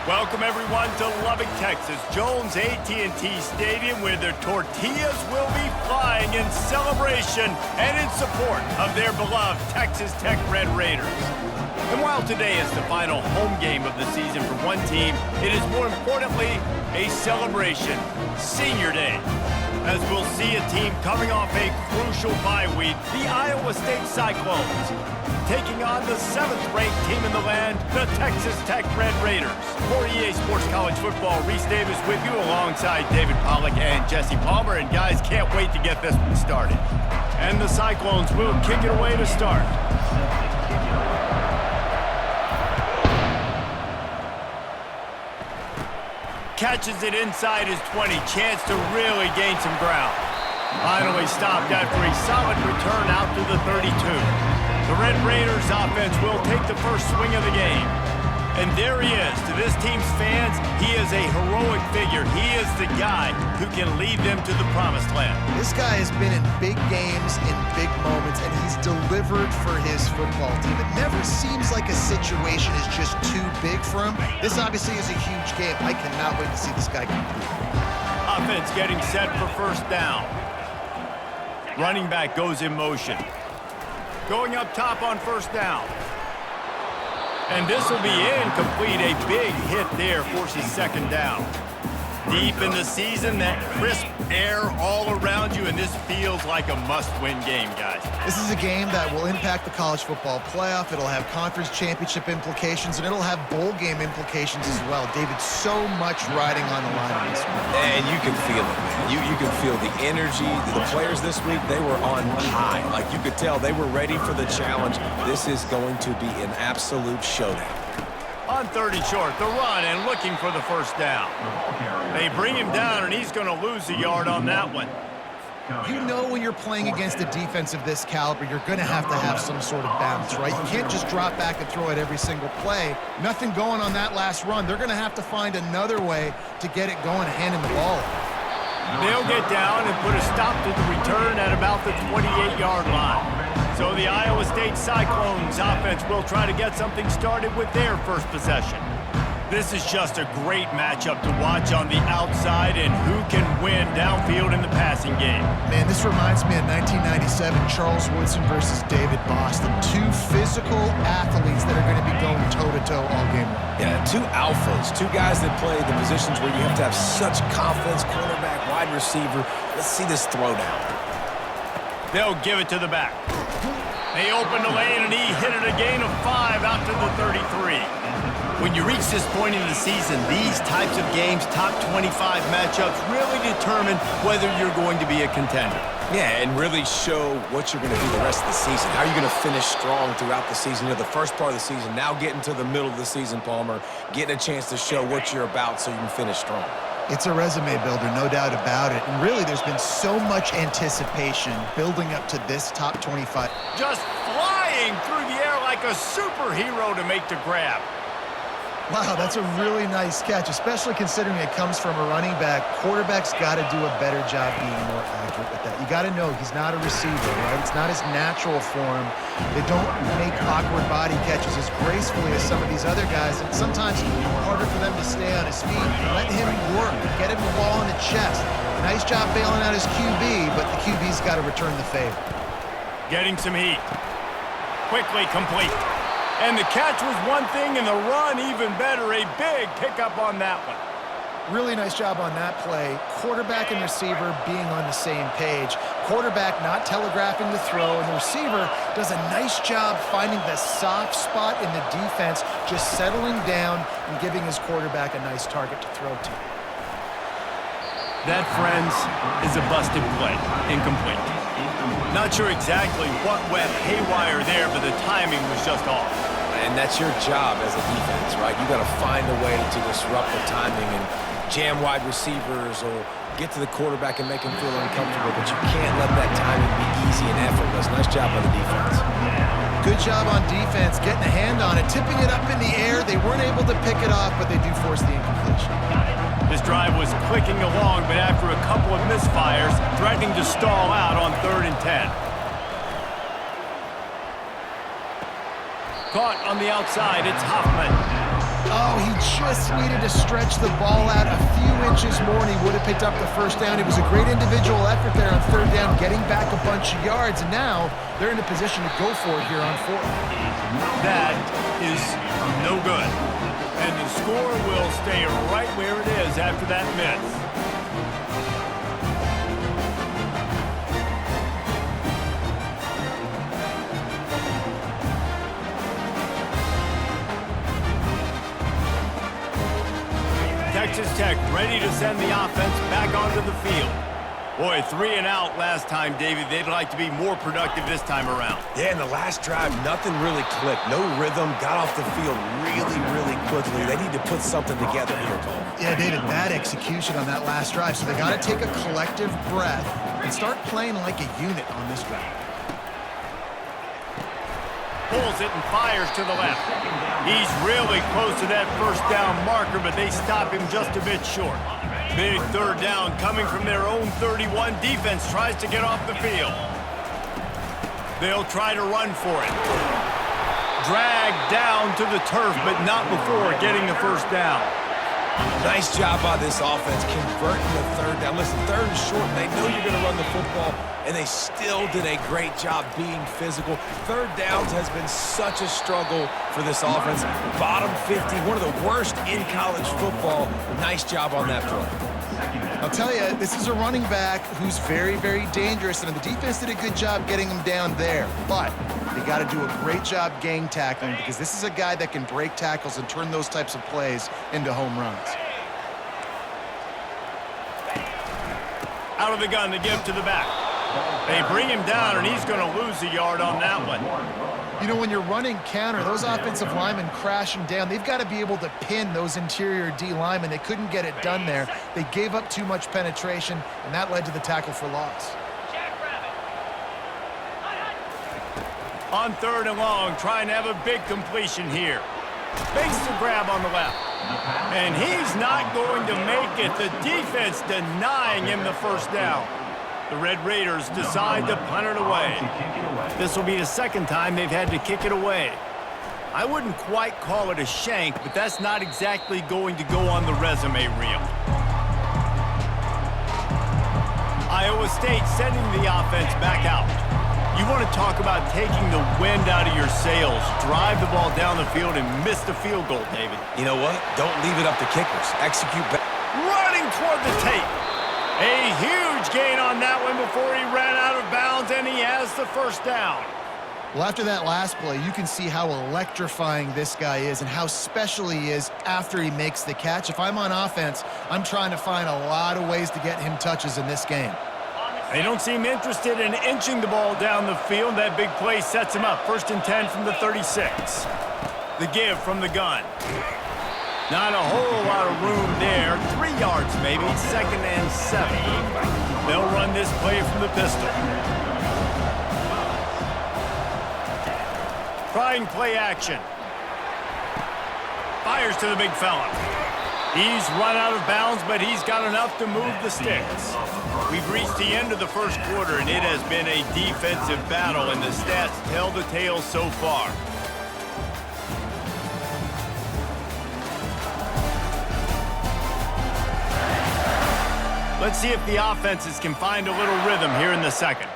Welcome everyone to Lubbock, Texas, Jones AT&T Stadium, where their tortillas will be flying in celebration and in support of their beloved Texas Tech Red Raiders. And while today is the final home game of the season for one team, it is more importantly a celebration, Senior Day. As we'll see a team coming off a crucial bye week, the Iowa State Cyclones, taking on the 7th-ranked team in the land, the Texas Tech Red Raiders. For EA Sports College Football, Reese Davis with you alongside David Pollack and Jesse Palmer. And guys, can't wait to get this one started. And the Cyclones will kick it away to start. Catches it inside his 20, chance to really gain some ground. Finally stopped after a solid return out to the 32. The Red Raiders offense will take the first swing of the game. And there he is. To this team's fans, he is a heroic figure. He is the guy who can lead them to the promised land. This guy has been in big games, in big moments, and he's delivered for his football team. It never seems like a situation is just too big for him. This obviously is a huge game. I cannot wait to see this guy compete. Offense getting set for first down. Running back goes in motion. Going up top on first down. And this will be incomplete. A big hit there forces second down. Deep in the season, that crisp air all around you, and this feels like a must-win game, guys. This is a game that will impact the college football playoff. It'll have conference championship implications, and it'll have bowl game implications as well. David, so much riding on the line in this one. And you can feel it, man. You can feel the energy. The players this week, they were on high. Like, you could tell they were ready for the challenge. This is going to be an absolute showdown. On 3rd and short, the run and looking for the first down. They bring him down, and he's going to lose a yard on that one. You know when you're playing against a defense of this caliber, you're going to have some sort of balance, right? You can't just drop back and throw it every single play. Nothing going on that last run. They're going to have to find another way to get it going and hand him the ball. They'll get down and put a stop to the return at about the 28-yard line. So the Iowa State Cyclones offense will try to get something started with their first possession. This is just a great matchup to watch on the outside, and who can win downfield in the passing game. Man, this reminds me of 1997, Charles Woodson versus David Boston. Two physical athletes that are going to be going toe-to-toe all game long. Yeah, two alphas, two guys that play the positions where you have to have such confidence, cornerback, wide receiver. Let's see this throwdown. They'll give it to the back. They open the lane, and he hit it a gain of 5 out to the 33. When you reach this point in the season, these types of games, top 25 matchups, really determine whether you're going to be a contender. Yeah, and really show what you're going to do the rest of the season. How are you going to finish strong throughout the season? You know, the first part of the season, now getting to the middle of the season, Palmer, getting a chance to show what you're about so you can finish strong. It's a resume builder, no doubt about it. And really, there's been so much anticipation building up to this top 25. Just flying through the air like a superhero to make the grab. Wow, that's a really nice catch, especially considering it comes from a running back. Quarterback's got to do a better job being more accurate with that. You got to know he's not a receiver, right? It's not his natural form. They don't make awkward body catches as gracefully as some of these other guys, and sometimes it's harder for them to stay on his feet. Let him work. Get him the ball in the chest. Nice job bailing out his QB, but the QB's got to return the favor. Getting some heat. Quickly complete. And the catch was one thing, and the run even better. A big pickup on that one. Really nice job on that play. Quarterback and receiver being on the same page. Quarterback not telegraphing the throw, and the receiver does a nice job finding the soft spot in the defense, just settling down and giving his quarterback a nice target to throw to. That, friends, is a busted play. Incomplete. Not sure exactly what went haywire there, but the timing was just off. And that's your job as a defense, right? You got to find a way to disrupt the timing and jam wide receivers or get to the quarterback and make him feel uncomfortable, but you can't let that timing be easy and effortless. Nice job by the defense. Good job on defense, getting a hand on it, tipping it up in the air. They weren't able to pick it off, but they do force the incompletion. This drive was clicking along, but after a couple of misfires, threatening to stall out on 3rd and 10. Caught on the outside, it's Hoffman. Oh, he just needed to stretch the ball out a few inches more and he would have picked up the first down. It was a great individual effort there on third down, getting back a bunch of yards, and now they're in a position to go for it here on fourth. That is no good. And the score will stay right where it is after that miss. Texas Tech ready to send the offense back onto the field. Boy, 3 and out last time, David. They'd like to be more productive this time around. Yeah, in the last drive, nothing really clicked. No rhythm, got off the field really quickly. They need to put something together here, Cole. Yeah, David, bad execution on that last drive, so they got to take a collective breath and start playing like a unit on this drive. Pulls it and fires to the left. He's really close to that first down marker, but they stop him just a bit short. Big third down coming from their own 31. Defense tries to get off the field. They'll try to run for it. Dragged down to the turf, but not before getting the first down. Nice job by this offense converting the third down. Listen, third and short, they know you're going to run the football, and they still did a great job being physical. Third downs has been such a struggle for this offense. Bottom 50, one of the worst in college football. Nice job on that play. I'll tell you, this is a running back who's very dangerous, and the defense did a good job getting him down there. But they got to do a great job gang tackling because this is a guy that can break tackles and turn those types of plays into home runs. Out of the gun to give to the back. They bring him down, and he's going to lose a yard on that one. You know, when you're running counter, those offensive linemen crashing down, they've got to be able to pin those interior D linemen. They couldn't get it done there. They gave up too much penetration, and that led to the tackle for loss. On third and long, trying to have a big completion here. Makes the grab on the left. And he's not going to make it. The defense denying him the first down. The Red Raiders decide to punt it away. This will be the second time they've had to kick it away. I wouldn't quite call it a shank, but that's not exactly going to go on the resume reel. Iowa State sending the offense back out. You want to talk about taking the wind out of your sails. Drive the ball down the field and miss the field goal, David. You know what? Don't leave it up to kickers. Execute back. Running toward the tape. A huge gain on that one before he ran out of bounds, and he has the first down. Well, after that last play, you can see how electrifying this guy is and how special he is after he makes the catch. If I'm on offense, I'm trying to find a lot of ways to get him touches in this game. They don't seem interested in inching the ball down the field. That big play sets him up. 1st and 10 from the 36. The give from the gun. Not a whole lot of room there. 3 yards maybe. 2nd and 7. They'll run this play from the pistol. Trying play action. Fires to the big fella. He's run out of bounds, but he's got enough to move the sticks. We've reached the end of the first quarter, and it has been a defensive battle, and the stats tell the tale so far. Let's see if the offenses can find a little rhythm here in the second.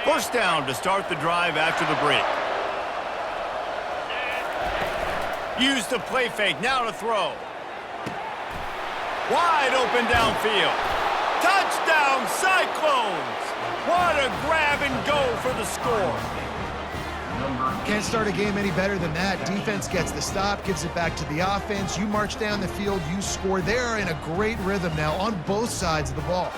First down to start the drive after the break. Use the play fake, now to throw. Wide open downfield. Touchdown, Cyclones! What a grab and go for the score. Can't start a game any better than that. Defense gets the stop, gives it back to the offense. You march down the field, you score. They're in a great rhythm now on both sides of the ball.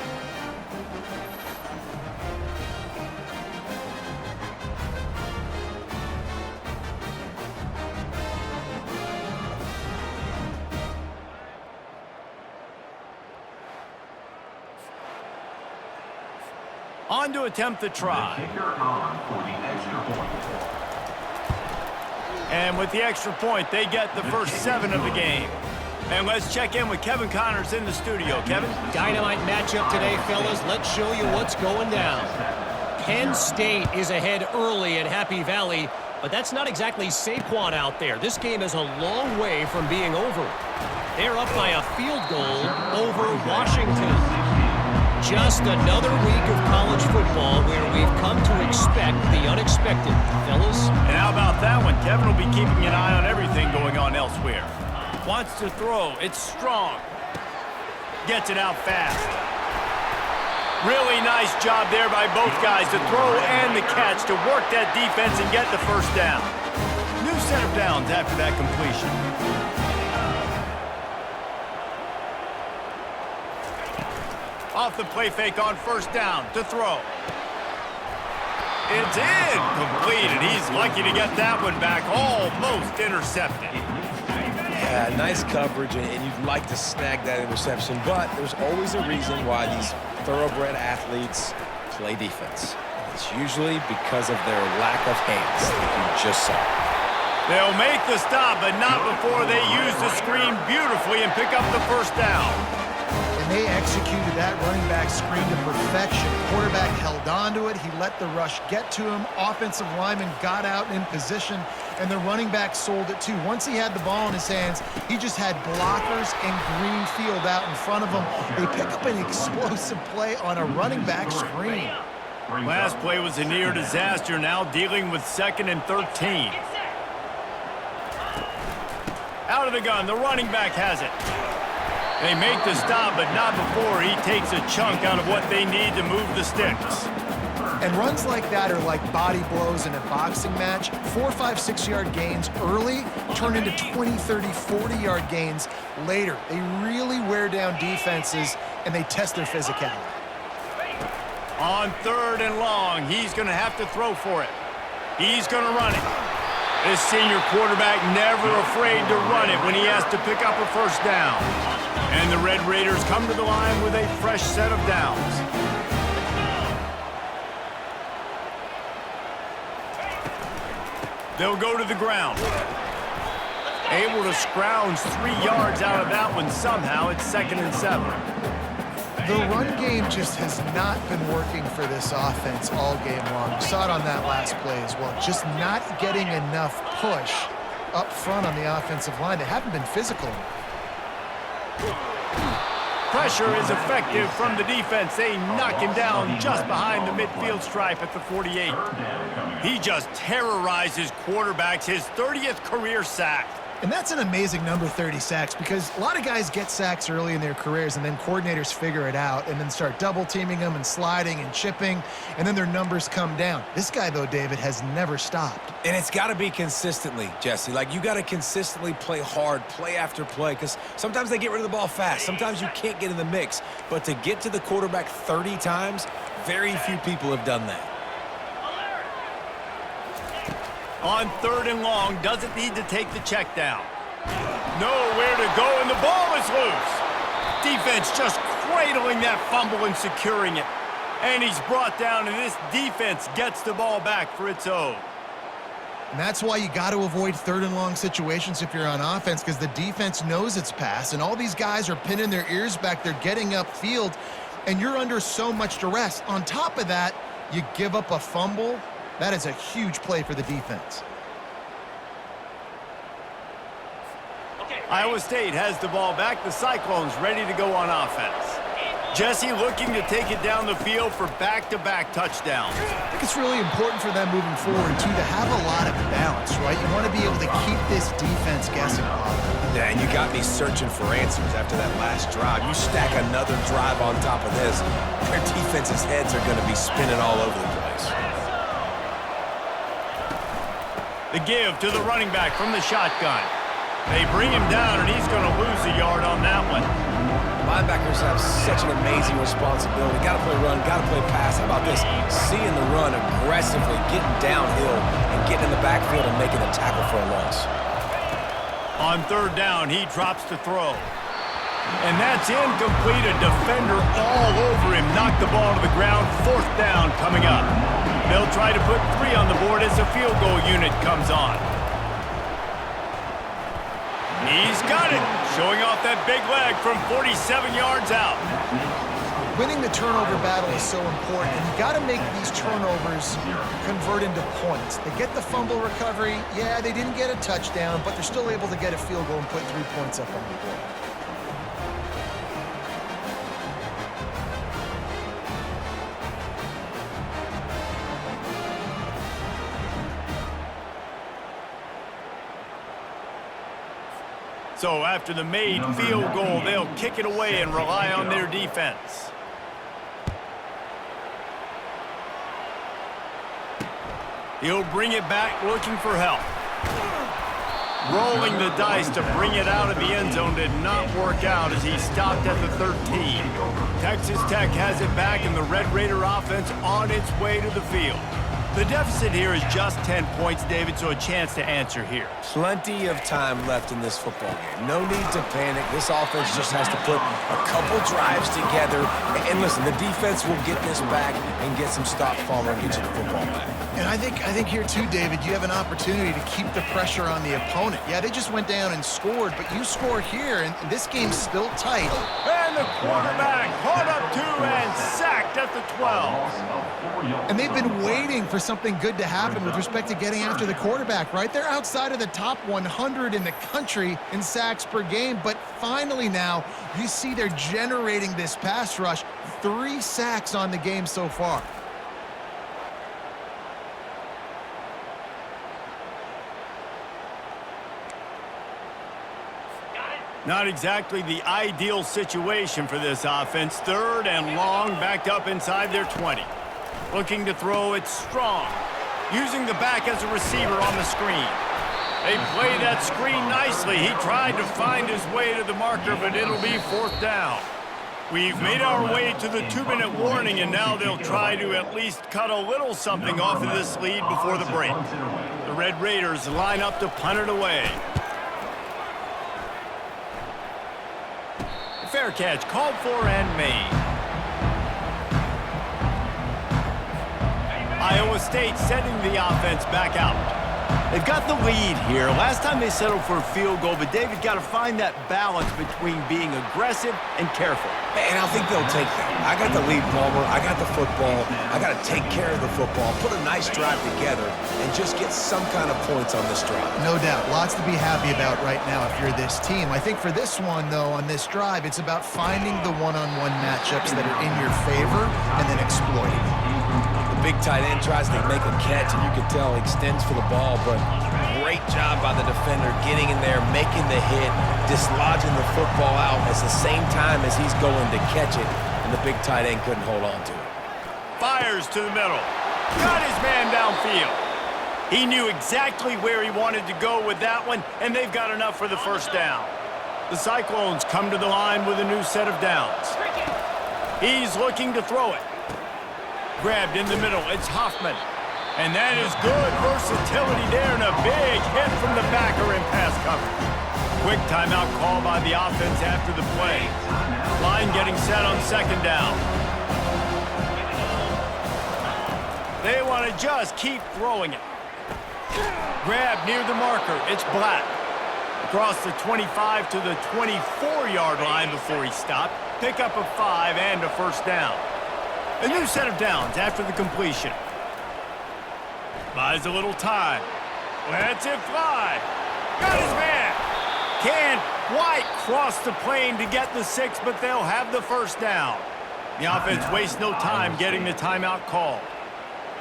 On to attempt the try. And with the extra point, they get the first 7 of the game. And let's check in with Kevin Connors in the studio. Kevin? Dynamite matchup today, fellas. Let's show you what's going down. Penn State is ahead early at Happy Valley, but that's not exactly Saquon out there. This game is a long way from being over. They're up by a field goal over Washington. Just another week of college football where we've come to expect the unexpected, fellas. And how about that one? Kevin will be keeping an eye on everything going on elsewhere. Wants to throw. It's strong. Gets it out fast. Really nice job there by both guys, the throw and the catch, to work that defense and get the first down. New set of downs after that completion. Off the play fake on first down to throw. It's incomplete, and he's lucky to get that one back, almost intercepted. Yeah, nice coverage, and you'd like to snag that interception, but there's always a reason why these thoroughbred athletes play defense. It's usually because of their lack of hands, like you just saw. They'll make the stop, but not before they use the screen beautifully and pick up the first down. And they executed that running back screen to perfection. Quarterback held on to it. He let the rush get to him. Offensive lineman got out in position, and the running back sold it too. Once he had the ball in his hands, he just had blockers and green field out in front of him. They pick up an explosive play on a running back screen. Last play was a near disaster, now dealing with 2nd and 13. Out of the gun, the running back has it. They make the stop, but not before he takes a chunk out of what they need to move the sticks. And runs like that are like body blows in a boxing match. 4, 5, 6-yard gains early turn into 20, 30, 40-yard gains later. They really wear down defenses, and they test their physicality. On 3rd and long, he's going to have to throw for it. He's going to run it. This senior quarterback never afraid to run it when he has to pick up a first down. And the Red Raiders come to the line with a fresh set of downs. They'll go to the ground. Able to scrounge 3 yards out of that one somehow. It's 2nd and 7. The run game just has not been working for this offense all game long. You saw it on that last play as well. Just not getting enough push up front on the offensive line. They haven't been physical enough. Pressure is effective from the defense. They knock him down just behind the midfield stripe at the 48. He just terrorizes quarterbacks, his 30th career sack. And that's an amazing number, 30 sacks, because a lot of guys get sacks early in their careers, and then coordinators figure it out and then start double-teaming them and sliding and chipping, and then their numbers come down. This guy, though, David, has never stopped. And it's got to be consistently, Jesse. Like, you got to consistently play hard, play after play, because sometimes they get rid of the ball fast. Sometimes you can't get in the mix. But to get to the quarterback 30 times, very few people have done that. On 3rd and long, doesn't need to take the check down. Nowhere to go, and the ball is loose. Defense just cradling that fumble and securing it. And he's brought down, and this defense gets the ball back for its own. And that's why you got to avoid 3rd and long situations if you're on offense, because the defense knows it's pass, and all these guys are pinning their ears back. They're getting upfield, and you're under so much duress. On top of that, you give up a fumble. That is a huge play for the defense. Iowa State has the ball back. The Cyclones ready to go on offense. Jesse looking to take it down the field for back-to-back touchdowns. I think it's really important for them moving forward, too, to have a lot of balance, right? You want to be able to keep this defense guessing. Yeah, and you got me searching for answers after that last drive. You stack another drive on top of this, their defense's heads are going to be spinning all over the place. The give to the running back from the shotgun. They bring him down, and he's going to lose a yard on that one. Linebackers have such an amazing responsibility. Got to play run, got to play pass. How about this? Seeing the run aggressively, getting downhill, and getting in the backfield and making a tackle for a loss. On 3rd down, he drops to throw. And that's incomplete. A defender all over him. Knocked the ball to the ground. 4th down coming up. They'll try to put 3 on the board as the field goal unit comes on. He's got it. showing off that big leg from 47 yards out. Winning the turnover battle is so important, and you got to make these turnovers convert into points. They get the fumble recovery. Yeah, they didn't get a touchdown, but they're still able to get a field goal and put 3 points up on the board. So after the made field goal, they'll kick it away and rely on their defense. He'll bring it back looking for help. Rolling the dice to bring it out of the end zone did not work out as he stopped at the 13. Texas Tech has it back and the Red Raider offense on its way to the field. The deficit here is just 10 points, David, so a chance to answer here. Plenty of time left in this football game. No need to panic. This offense just has to put a couple drives together. And listen, the defense will get this back and get some stop follow and get you the football back. And I think here too, David, you have an opportunity to keep the pressure on the opponent. Yeah, they just went down and scored, but you score here, and this game's still tight. And the quarterback caught up to and sacked at the 12. And they've been waiting for something good to happen with respect to getting after the quarterback, right? They're outside of the top 100 in the country in sacks per game, but finally now you see they're generating this pass rush. 3 sacks on the game so far. Not exactly the ideal situation for this offense. 3rd and long, backed up inside their 20. Looking to throw it strong. Using the back as a receiver on the screen. They play that screen nicely. He tried to find his way to the marker, but it'll be 4th down. We've made our way to the 2-minute warning, and now they'll try to at least cut a little something off of this lead before the break. The Red Raiders line up to punt it away. Fair catch called for and made. Iowa State sending the offense back out. They've got the lead here. Last time they settled for a field goal, but David got to find that balance between being aggressive and careful. And I think they'll take that. I got the lead, Palmer. I got the football. I got to take care of the football, put a nice drive together, and just get some kind of points on this drive. No doubt. Lots to be happy about right now if you're this team. I think for this one, though, on this drive, it's about finding the one-on-one matchups that are in your favor and then exploiting them. Big tight end tries to make a catch, and you can tell he extends for the ball, but great job by the defender getting in there, making the hit, dislodging the football out at the same time as he's going to catch it, and the big tight end couldn't hold on to it. Fires to the middle. Got his man downfield. He knew exactly where he wanted to go with that one, and they've got enough for the 1st down. The Cyclones come to the line with a new set of downs. He's looking to throw it. Grabbed in the middle, it's Hoffman. And that is good versatility there and a big hit from the backer in pass coverage. Quick timeout call by the offense after the play. Line getting set on 2nd down. They want to just keep throwing it. Grab near the marker, it's Black. Across the 25 to the 24-yard line before he stopped. Pick up a 5 and a 1st down. A new set of downs after the completion. Buys a little time. Lets it fly. Got his man. Can't quite cross the plane to get the 6, but they'll have the 1st down. The offense wastes no time getting the timeout called.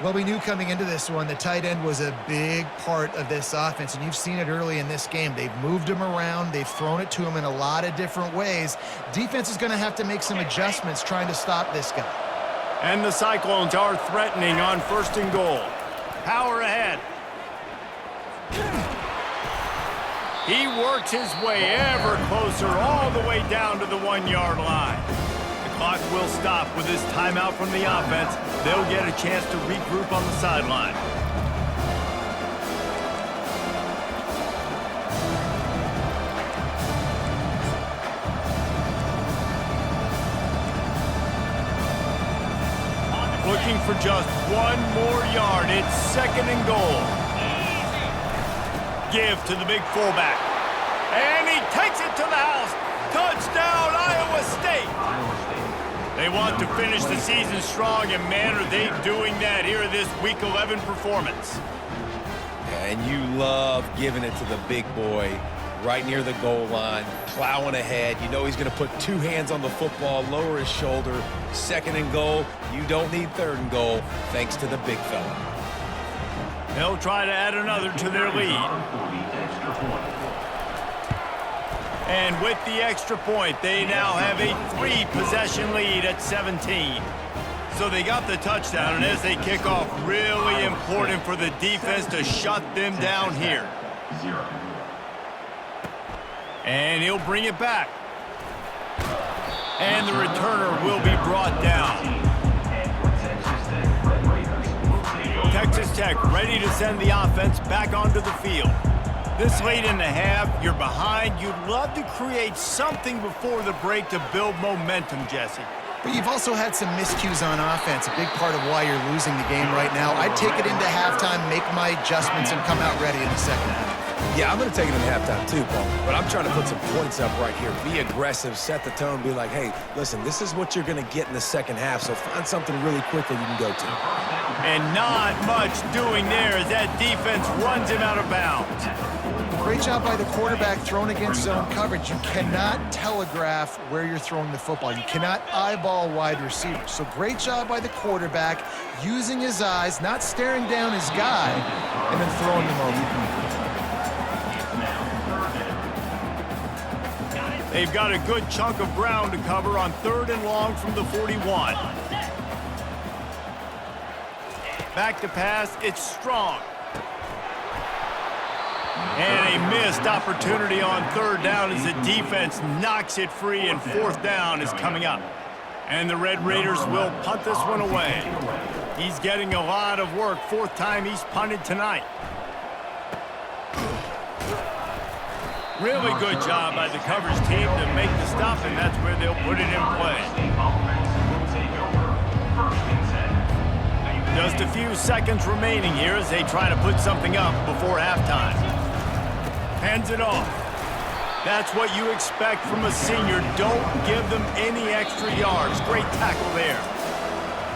Well, we knew coming into this one the tight end was a big part of this offense, and you've seen it early in this game. They've moved him around. They've thrown it to him in a lot of different ways. Defense is going to have to make some adjustments trying to stop this guy. And the Cyclones are threatening on 1st and goal. Power ahead. He works his way ever closer all the way down to the 1-yard line. The clock will stop with this timeout from the offense. They'll get a chance to regroup on the sideline. Looking for just 1 more yard. It's 2nd and goal. Give to the big fullback. And he takes it to the house. They want to finish the season strong, and man, are they doing that here in this Week 11 performance. And you love giving it to the big boy right near the goal line, plowing ahead. You know he's going to put two hands on the football, lower his shoulder. Second and goal, you don't need third and goal, thanks to the big fella. They'll try to add another to their lead. And with the extra point, they now have a 3-possession lead at 17. So they got the touchdown, and as they kick off, really important for the defense to shut them down here. And he'll bring it back. And the returner will be brought down. Texas Tech ready to send the offense back onto the field. This late in the half, you're behind. You'd love to create something before the break to build momentum, Jesse. But you've also had some miscues on offense, a big part of why you're losing the game right now. I'd take it into halftime, make my adjustments, and come out ready in the second half. Yeah, I'm going to take it in halftime too, Paul. But I'm trying to put some points up right here. Be aggressive, set the tone, be like, hey, listen, this is what you're going to get in the second half, so find something really quickly you can go to. And not much doing there as that defense runs him out of bounds. Great job by the quarterback thrown against zone coverage. You cannot telegraph where you're throwing the football. You cannot eyeball wide receivers. So great job by the quarterback using his eyes, not staring down his guy, and then throwing him over. They've got a good chunk of ground to cover on 3rd and long from the 41. Back to pass, it's strong. And a missed opportunity on 3rd down as the defense knocks it free, and 4th down is coming up. And the Red Raiders will punt this one away. He's getting a lot of work. 4th time he's punted tonight. Really good job by the coverage team to make the stop, and that's where they'll put it in play. Just a few seconds remaining here as they try to put something up before halftime. Hands it off. That's what you expect from a senior. Don't give them any extra yards. Great tackle there.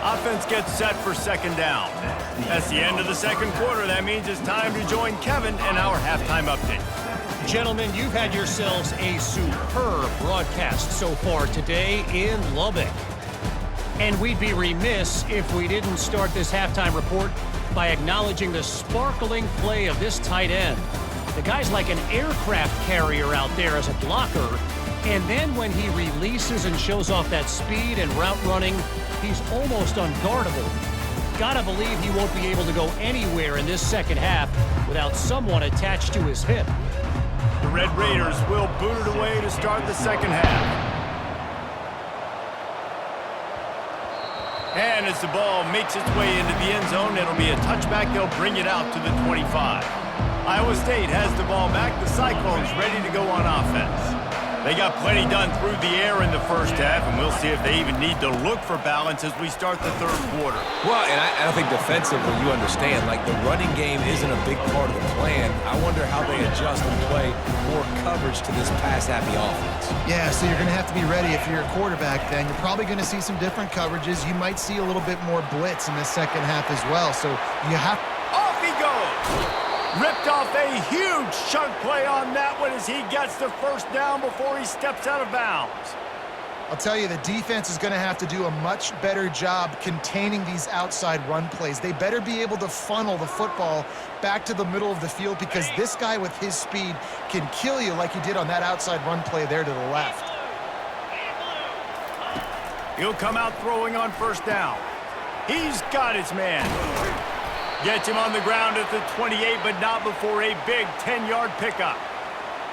Offense gets set for 2nd down. That's the end of the 2nd quarter. That means it's time to join Kevin in our halftime update. Gentlemen, you've had yourselves a superb broadcast so far today in Lubbock. And we'd be remiss if we didn't start this halftime report by acknowledging the sparkling play of this tight end. The guy's like an aircraft carrier out there as a blocker, and then when he releases and shows off that speed and route running, he's almost unguardable. Gotta believe he won't be able to go anywhere in this second half without someone attached to his hip. The Red Raiders will boot it away to start the second half. And as the ball makes its way into the end zone, it'll be a touchback. They'll bring it out to the 25. Iowa State has the ball back. The Cyclones ready to go on offense. They got plenty done through the air in the first half, and we'll see if they even need to look for balance as we start the 3rd quarter. Well, and I think defensively, you understand, like the running game isn't a big part of the plan. I wonder how they adjust and play more coverage to this pass-happy offense. Yeah, so you're going to have to be ready if you're a quarterback then. You're probably going to see some different coverages. You might see a little bit more blitz in the second half as well. So you have... Off he goes! Ripped off a huge chunk play on that one as he gets the 1st down before he steps out of bounds. I'll tell you, the defense is going to have to do a much better job containing these outside run plays. They better be able to funnel the football back to the middle of the field, because this guy with his speed can kill you like he did on that outside run play there to the left. He'll come out throwing on 1st down. He's got his man. Gets him on the ground at the 28, but not before a big 10-yard pickup.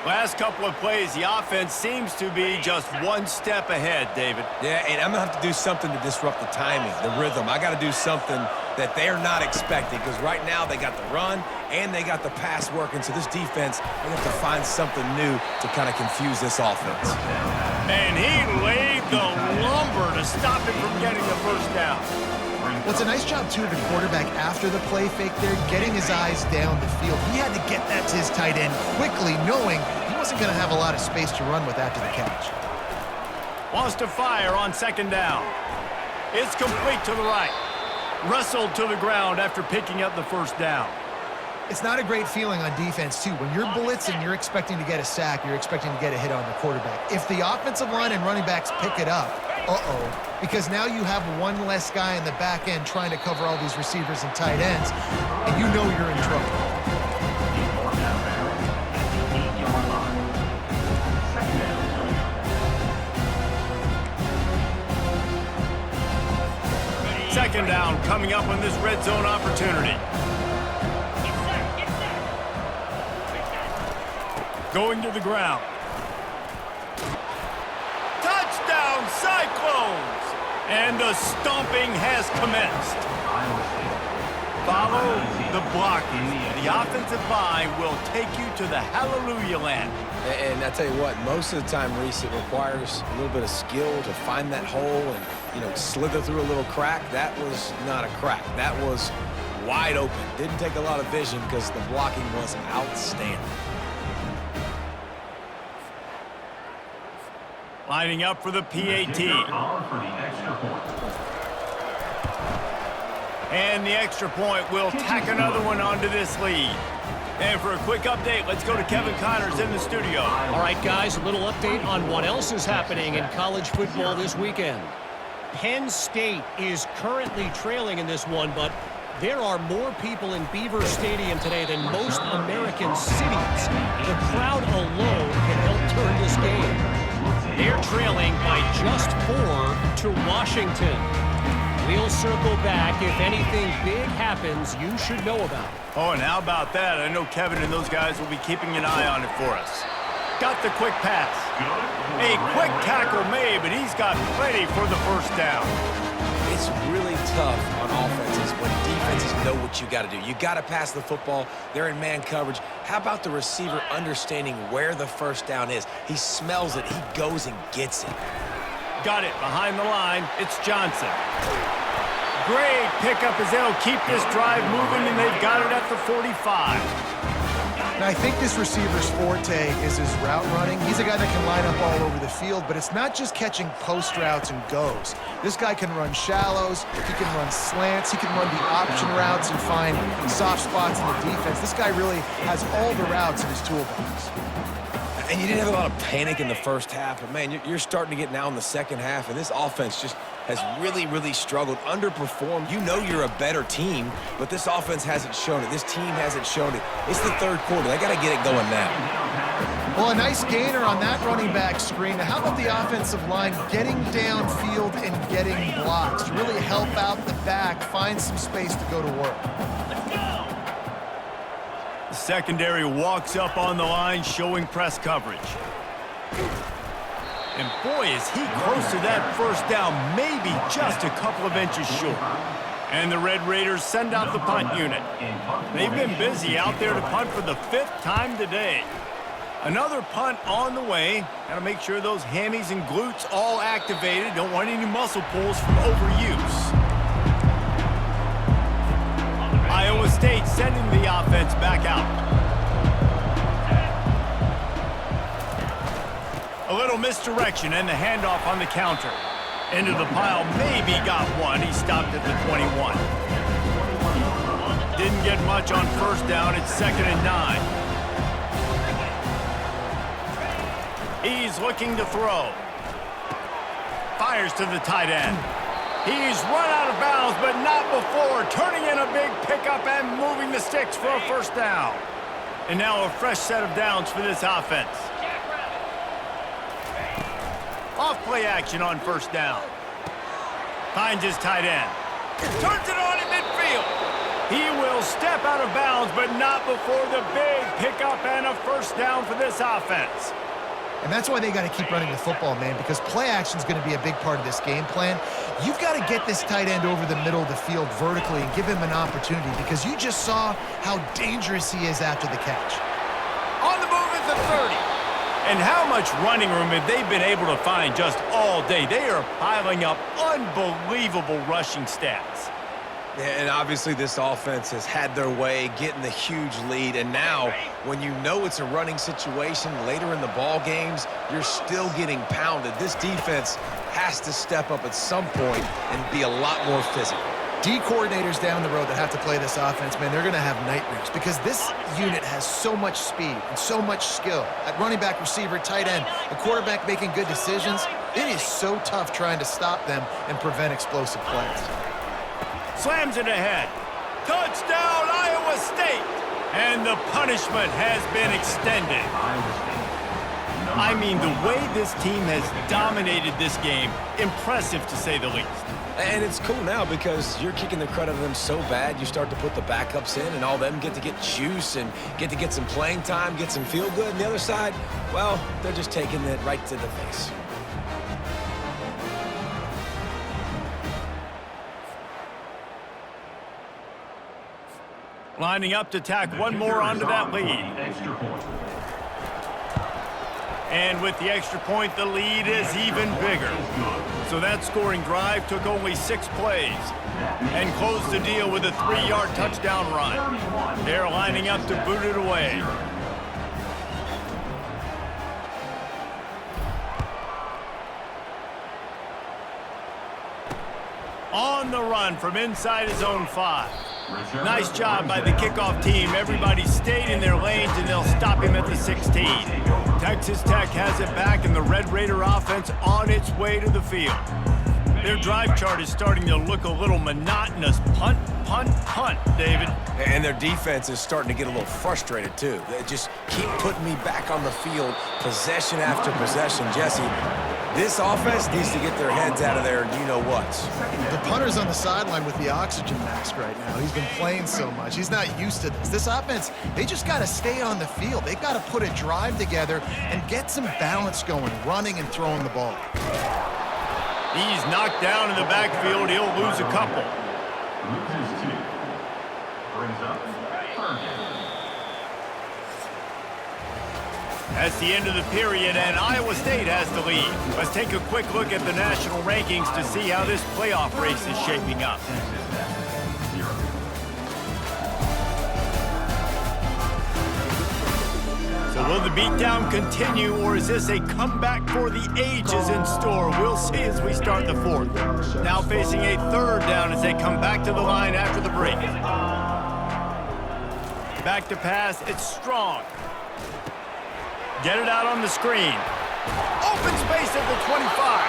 Last couple of plays, the offense seems to be just one step ahead, David. Yeah, and I'm going to have to do something to disrupt the timing, the rhythm. I got to do something that they're not expecting, because right now they got the run and they got the pass working. So this defense, they have to find something new to kind of confuse this offense. And he laid the lumber to stop him from getting the 1st down. Well, it's a nice job, too, of the quarterback after the play fake there, getting his eyes down the field. He had to get that to his tight end quickly, knowing he wasn't going to have a lot of space to run with after the catch. Wants to fire on second down. It's complete to the right. Wrestled to the ground after picking up the first down. It's not a great feeling on defense, too. When you're blitzing, you're expecting to get a sack. You're expecting to get a hit on the quarterback. If the offensive line and running backs pick it up, because now you have one less guy in the back end trying to cover all these receivers and tight ends, and you know you're in trouble. Second down coming up on this red zone opportunity. Going to the ground. Touchdown, Cyclones! And the stomping has commenced. Follow the blocking. The offensive line will take you to the hallelujah land. And I tell you what, most of the time, Reese, it requires a little bit of skill to find that hole and, slither through a little crack. That was not a crack. That was wide open. Didn't take a lot of vision because the blocking was outstanding. Lining up for the PAT. And the extra point will tack another one onto this lead. And for a quick update, let's go to Kevin Connors in the studio. All right, guys, a little update on what else is happening in college football this weekend. Penn State is currently trailing in this one, but there are more people in Beaver Stadium today than most American cities. The crowd alone can help turn this game. They're trailing by just 4 to Washington. We'll circle back if anything big happens you should know about. Oh, and how about that? I know Kevin and those guys will be keeping an eye on it for us. Got the quick pass. A quick tackle made, but he's got plenty for the first down. It's really tough on offenses when defenses know what you got to do. You got to pass the football. They're in man coverage. How about the receiver understanding where the first down is? He smells it. He goes and gets it. Got it behind the line. It's Johnson. Great pickup as they'll keep this drive moving, and they've got it at the 45. Now, I think this receiver's forte is his route running. He's a guy that can line up all over the field, but it's not just catching post routes and goes. This guy can run shallows, he can run slants, he can run the option routes and find soft spots in the defense. This guy really has all the routes in his toolbox. And you didn't have a lot of panic in the first half, but, man, you're starting to get now in the second half, and this offense just has really, really struggled, underperformed. You know you're a better team, but this offense hasn't shown it. This team hasn't shown it. It's the third quarter. They got to get it going now. Well, a nice gainer on that running back screen. Now, how about the offensive line getting downfield and getting blocks to really help out the back, find some space to go to work? The secondary walks up on the line, showing press coverage. And boy, is he close to that first down, maybe just a couple of inches short. And the Red Raiders send out the punt unit. They've been busy out there to punt for the 5th time today. Another punt on the way. Got to make sure those hammies and glutes all activated. Don't want any muscle pulls from overuse. Iowa State sending the offense back out. A little misdirection and the handoff on the counter. Into the pile, maybe got one. He stopped at the 21. Didn't get much on first down. It's 2nd and 9. He's looking to throw. Fires to the tight end. He's run out of bounds, but not before turning in a big pickup and moving the sticks for a first down. And now a fresh set of downs for this offense. Off play action on first down. Finds his tight end. Turns it on in midfield. He will step out of bounds, but not before the big pickup and a first down for this offense. And that's why they got to keep running the football, man, because play action is going to be a big part of this game plan. You've got to get this tight end over the middle of the field vertically and give him an opportunity, because you just saw how dangerous he is after the catch. On the move is the 30. And how much running room have they been able to find just all day? They are piling up unbelievable rushing stats. And obviously this offense has had their way, getting the huge lead. And now, when you know it's a running situation later in the ball games, you're still getting pounded. This defense has to step up at some point and be a lot more physical. D coordinators down the road that have to play this offense, man, they're going to have nightmares because this unit has so much speed and so much skill. At running back, receiver, tight end, the quarterback making good decisions, it is so tough trying to stop them and prevent explosive plays. Slams it ahead. Touchdown, Iowa State! And the punishment has been extended. I mean, the way this team has dominated this game, impressive to say the least. And it's cool now because you're kicking the credit of them so bad, you start to put the backups in, and all them get to get juice and get to get some playing time, get some feel good. And the other side, well, they're just taking it right to the face. Lining up to tack one more onto that lead. And with the extra point, the lead is even bigger. So that scoring drive took only 6 plays and closed the deal with a 3-yard touchdown run. They're lining up to boot it away. On the run from inside his own 5. Nice job by the kickoff team. Everybody stayed in their lanes, and they'll stop him at the 16. Texas Tech has it back, and the Red Raider offense on its way to the field. Their drive chart is starting to look a little monotonous. Punt, punt, punt, David. And their defense is starting to get a little frustrated, too. They just keep putting me back on the field, possession after possession. Jesse, this offense needs to get their heads out of there, you-know-whats. The punter's on the sideline with the oxygen mask right now. He's been playing so much. He's not used to this. This offense, they just got to stay on the field. They've got to put a drive together and get some balance going, running and throwing the ball. He's knocked down in the backfield. He'll lose a couple. Loses 2. Brings up 3rd. That's the end of the period, and Iowa State has the lead. Let's take a quick look at the national rankings to see how this playoff race is shaping up. So will the beatdown continue, or is this a comeback for the ages in store? We'll see as we start the 4th. Now facing a 3rd down as they come back to the line after the break. Back to pass, it's Strong. Get it out on the screen. Open space at the 25.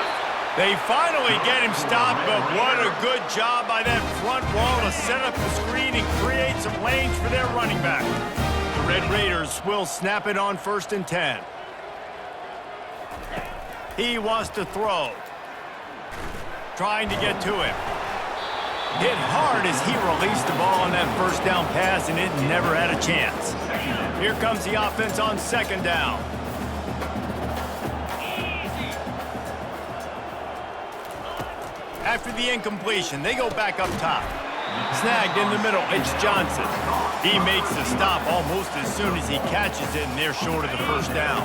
They finally get him stopped, but what a good job by that front wall to set up the screen and create some lanes for their running back. The Red Raiders will snap it on 1st and 10. He wants to throw. Trying to get to him. Hit hard as he released the ball on that 1st down pass, and it never had a chance. Here comes the offense on 2nd down. After the incompletion, they go back up top. Snagged in the middle, it's Johnson. He makes the stop almost as soon as he catches it, and they're short of the 1st down.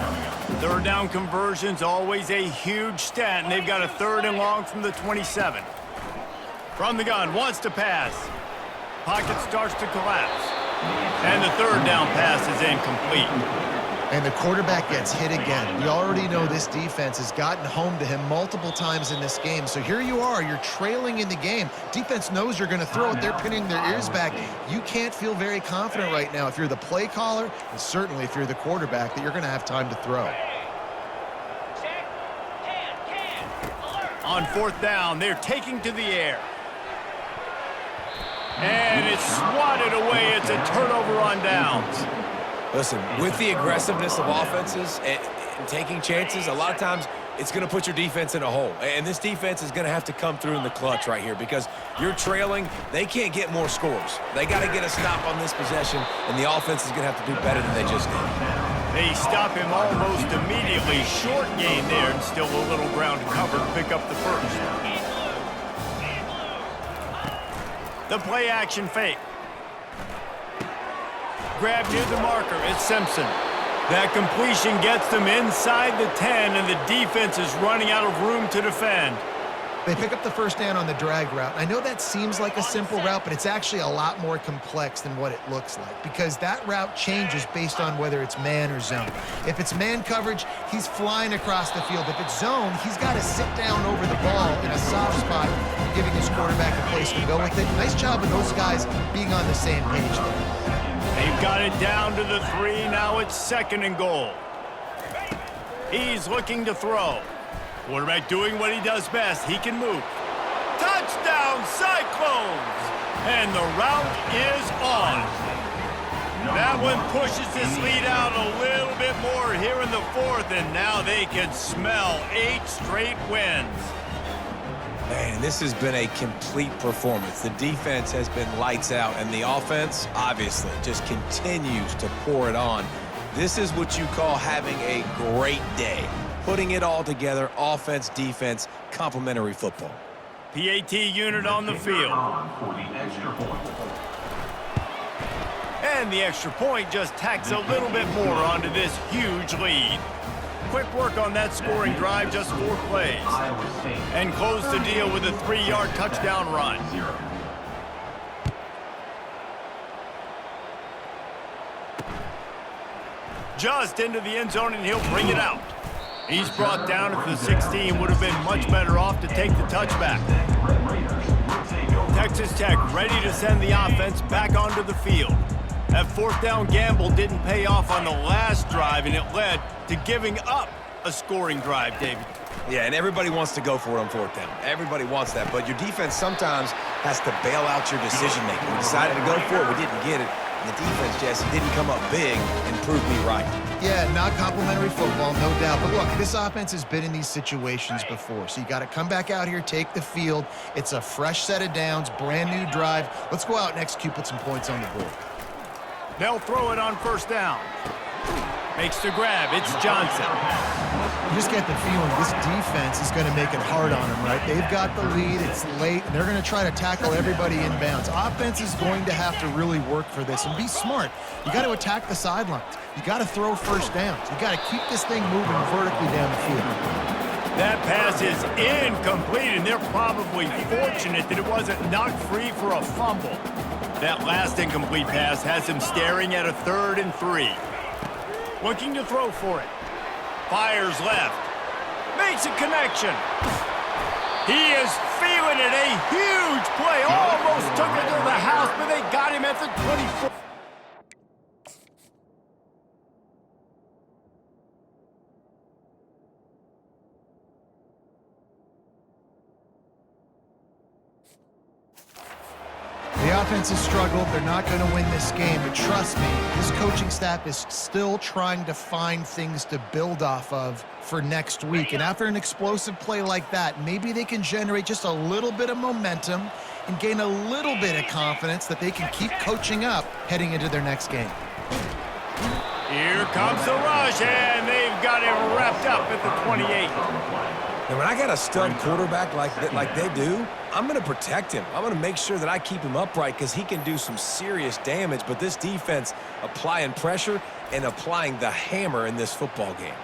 3rd down conversion's always a huge stat, and they've got a 3rd and long from the 27. From the gun, wants to pass. Pocket starts to collapse. And the 3rd down pass is incomplete. And the quarterback gets hit again. We already know this defense has gotten home to him multiple times in this game. So here you are, you're trailing in the game. Defense knows you're going to throw it. They're pinning their ears back. You can't feel very confident right now if you're the play caller, and certainly if you're the quarterback, that you're going to have time to throw. On 4th down, they're taking to the air. And it's swatted away. It's a turnover on downs. Listen, with the aggressiveness of offenses and taking chances, a lot of times it's going to put your defense in a hole. And this defense is going to have to come through in the clutch right here because you're trailing. They can't get more scores. They got to get a stop on this possession, and the offense is going to have to do better than they just did. They stop him almost immediately. Short gain there, and still a little ground to cover to pick up the 1st. The play action fake. Grab near the marker, it's Simpson. That completion gets them inside the 10, and the defense is running out of room to defend. They pick up the first down on the drag route. I know that seems like a simple route, but it's actually a lot more complex than what it looks like because that route changes based on whether it's man or zone. If it's man coverage, he's flying across the field. If it's zone, he's got to sit down over the ball in a soft spot, giving his quarterback a place to go with it. Nice job of those guys being on the same page there. They've got it down to the 3. Now it's 2nd and goal. He's looking to throw. Quarterback doing what he does best. He can move. Touchdown, Cyclones! And the route is on. That one pushes this lead out a little bit more here in the 4th, and now they can smell 8 straight wins. Man, this has been a complete performance. The defense has been lights out, and the offense, obviously, just continues to pour it on. This is what you call having a great day. Putting it all together, offense, defense, complementary football. PAT unit on the field. For the extra point. And the extra point just tacks a little bit more onto this huge lead. Quick work on that scoring drive, just 4 plays. Iowa State. And close the deal with a 3-yard touchdown run. 0. Just into the end zone, and he'll bring it out. He's brought down at the 16. Would have been much better off to take the touchback. Texas Tech ready to send the offense back onto the field. That 4th down gamble didn't pay off on the last drive, and it led to giving up a scoring drive, David. Yeah, and everybody wants to go for it on 4th down. Everybody wants that, but your defense sometimes has to bail out your decision-making. We decided to go for it. We didn't get it. And the defense, Jesse, didn't come up big and prove me right. Yeah, not complimentary football, no doubt. But look, this offense has been in these situations before. So you got to come back out here, take the field. It's a fresh set of downs, brand new drive. Let's go out and execute, put some points on the board. They'll throw it on 1st down. Makes the grab. It's Johnson. You just get the feeling this defense is going to make it hard on them, right? They've got the lead. It's late, and they're going to try to tackle everybody inbounds. Offense is going to have to really work for this and be smart. You got to attack the sidelines. You got to throw 1st downs. You got to keep this thing moving vertically down the field. That pass is incomplete, and they're probably fortunate that it wasn't knocked free for a fumble. That last incomplete pass has him staring at a 3rd and 3. Looking to throw for it. Fires left. Makes a connection. He is feeling it. A huge play. Almost took it to the house, but they got him at the 24. The offense has struggled. They're not going to win this game, but trust me, this coaching staff is still trying to find things to build off of for next week. And after an explosive play like that, maybe they can generate just a little bit of momentum and gain a little bit of confidence that they can keep coaching up heading into their next game. Here comes the rush, and they've got him wrapped up at the 28. And when I got a stud quarterback like they do, I'm going to protect him. I'm going to make sure that I keep him upright because he can do some serious damage. But this defense applying pressure and applying the hammer in this football game.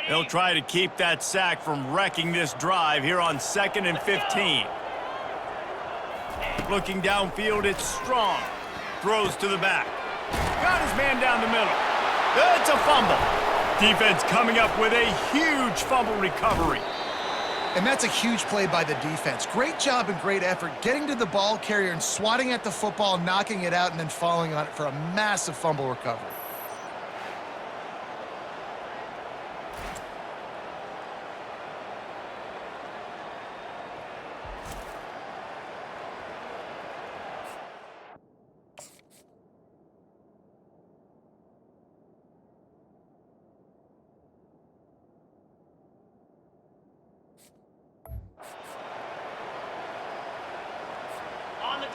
They'll try to keep that sack from wrecking this drive here on 2nd and 15. Looking downfield, it's Strong. Throws to the back. Got his man down the middle. It's a fumble. Defense coming up with a huge fumble recovery. And that's a huge play by the defense. Great job and great effort getting to the ball carrier and swatting at the football, knocking it out, and then falling on it for a massive fumble recovery.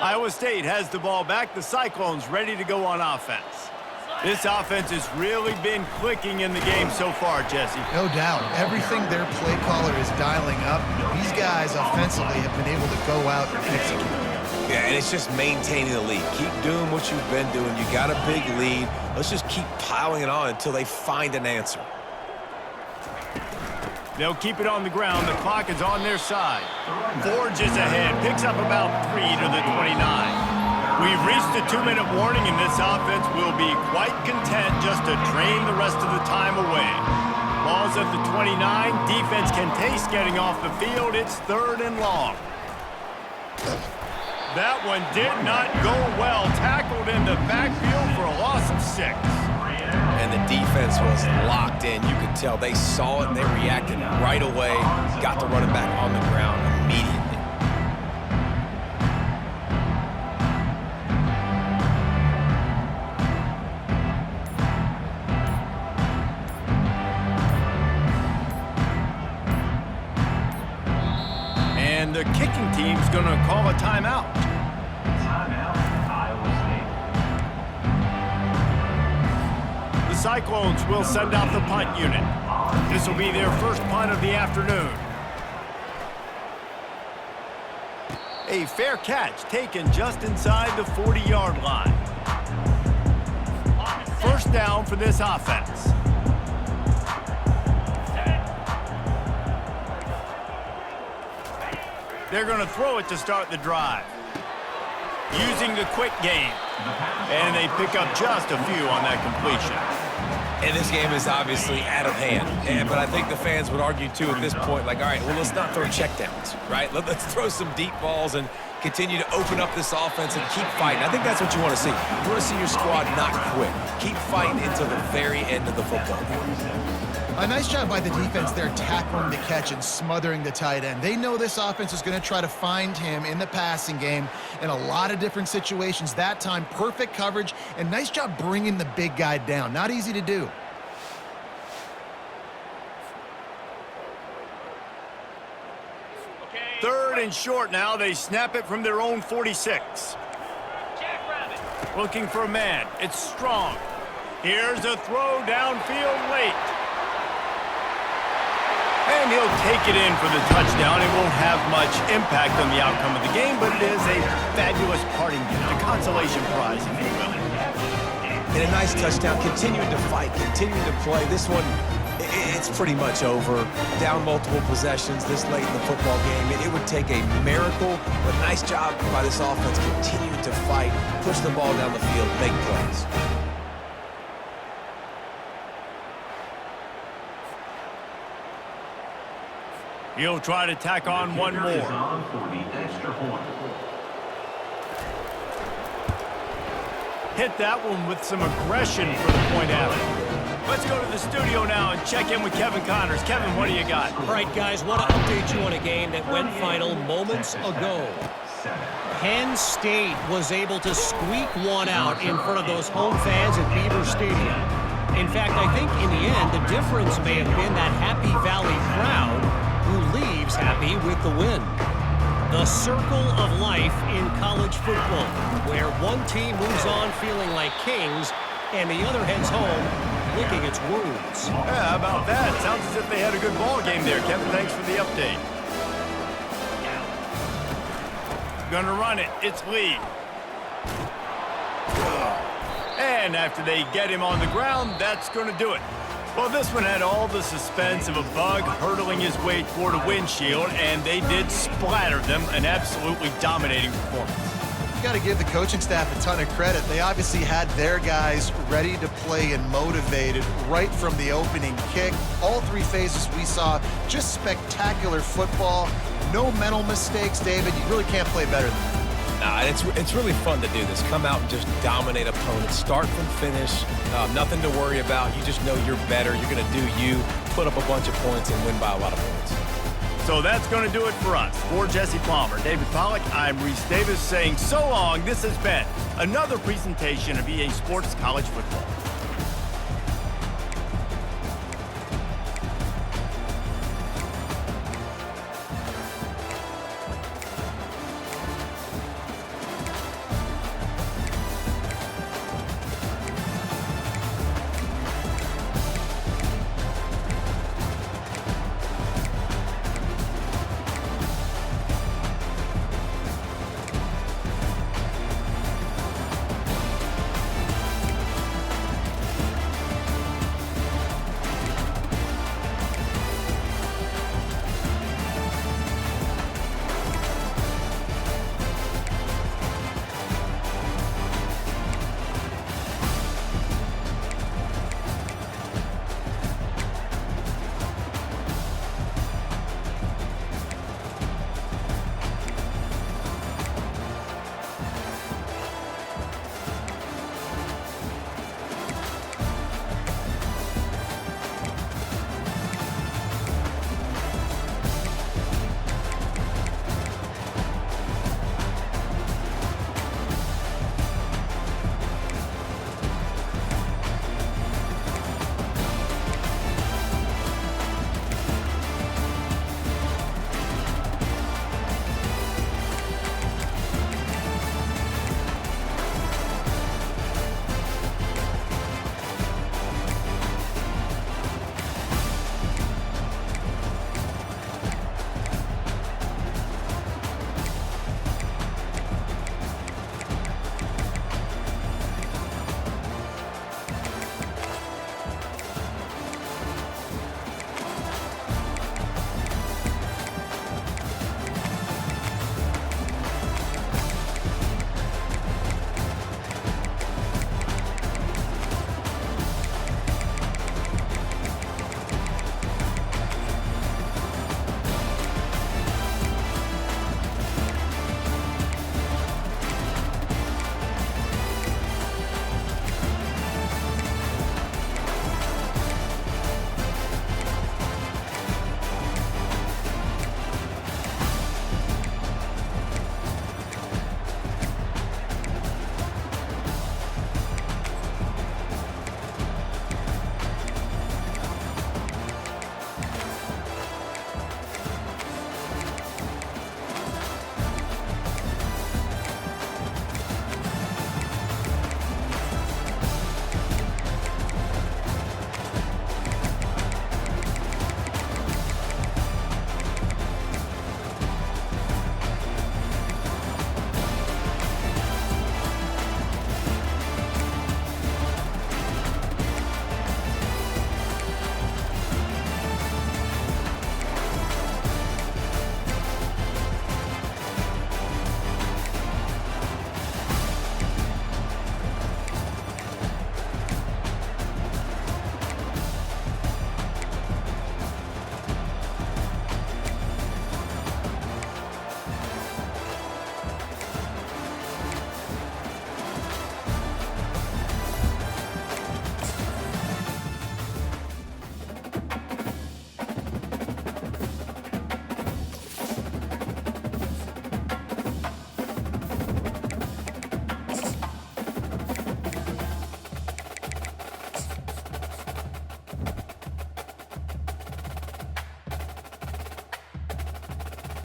Iowa State has the ball back. The Cyclones ready to go on offense. This offense has really been clicking in the game so far, Jesse. No doubt. Everything their play caller is dialing up, these guys offensively have been able to go out and execute. Yeah, and it's just maintaining the lead. Keep doing what you've been doing. You got a big lead. Let's just keep piling it on until they find an answer. They'll keep it on the ground. The clock is on their side. Forges ahead. Picks up about 3 to the 29. We've reached the 2-minute warning, and this offense will be quite content just to drain the rest of the time away. Ball's at the 29. Defense can taste getting off the field. It's 3rd and long. That one did not go well. Tackled in the backfield for a loss of 6. And the defense was locked in. You could tell they saw it and they reacted right away. Got the running back on the ground immediately. And the kicking team's going to call a timeout. Timeout, Iowa State. The Cyclones will send out the punt unit. This will be their first punt of the afternoon. A fair catch taken just inside the 40-yard line. First down for this offense. They're going to throw it to start the drive. Using the quick game. And they pick up just a few on that completion. And this game is obviously out of hand. But I think the fans would argue, too, at this point, like, all right, well, let's not throw checkdowns, right? Let's throw some deep balls and continue to open up this offense and keep fighting. I think that's what you want to see. You want to see your squad not quit. Keep fighting until the very end of the football game. A nice job by the defense there, tackling the catch and smothering the tight end. They know this offense is going to try to find him in the passing game in a lot of different situations. That time, perfect coverage, and nice job bringing the big guy down. Not easy to do. Third and short now. They snap it from their own 46. Looking for a man. It's Strong. Here's a throw downfield late. And he'll take it in for the touchdown. It won't have much impact on the outcome of the game, but it is a fabulous parting gift, a consolation prize, if you will. And a nice touchdown, continuing to fight, continuing to play. This one, it's pretty much over. Down multiple possessions this late in the football game. It would take a miracle, but nice job by this offense continuing to fight, push the ball down the field, make plays. He'll try to tack on one more. On for the extra point. Hit that one with some aggression for the point after. Let's go to the studio now and check in with Kevin Connors. Kevin, what do you got? All right, guys, want to update you on a game that went final moments ago. Penn State was able to squeak one out in front of those home fans at Beaver Stadium. In fact, I think in the end, the difference may have been that Happy Valley crowd who leaves happy with the win. The circle of life in college football, where one team moves on feeling like kings and the other heads home licking its wounds. Yeah, how about that? Sounds as if they had a good ball game there. Kevin, thanks for the update. Gonna run it. It's Lee. And after they get him on the ground, that's going to do it. Well, this one had all the suspense of a bug hurtling his way toward a windshield, and they did splatter them, an absolutely dominating performance. You got to give the coaching staff a ton of credit. They obviously had their guys ready to play and motivated right from the opening kick. All 3 phases we saw, just spectacular football. No mental mistakes, David. You really can't play better than that. Nah, it's really fun to do this. Come out and just dominate opponents. Start from finish. Nothing to worry about. You just know you're better. You're going to do you, put up a bunch of points, and win by a lot of points. So that's going to do it for us. For Jesse Palmer, David Pollack, I'm Reese Davis saying so long. This has been another presentation of EA Sports College Football.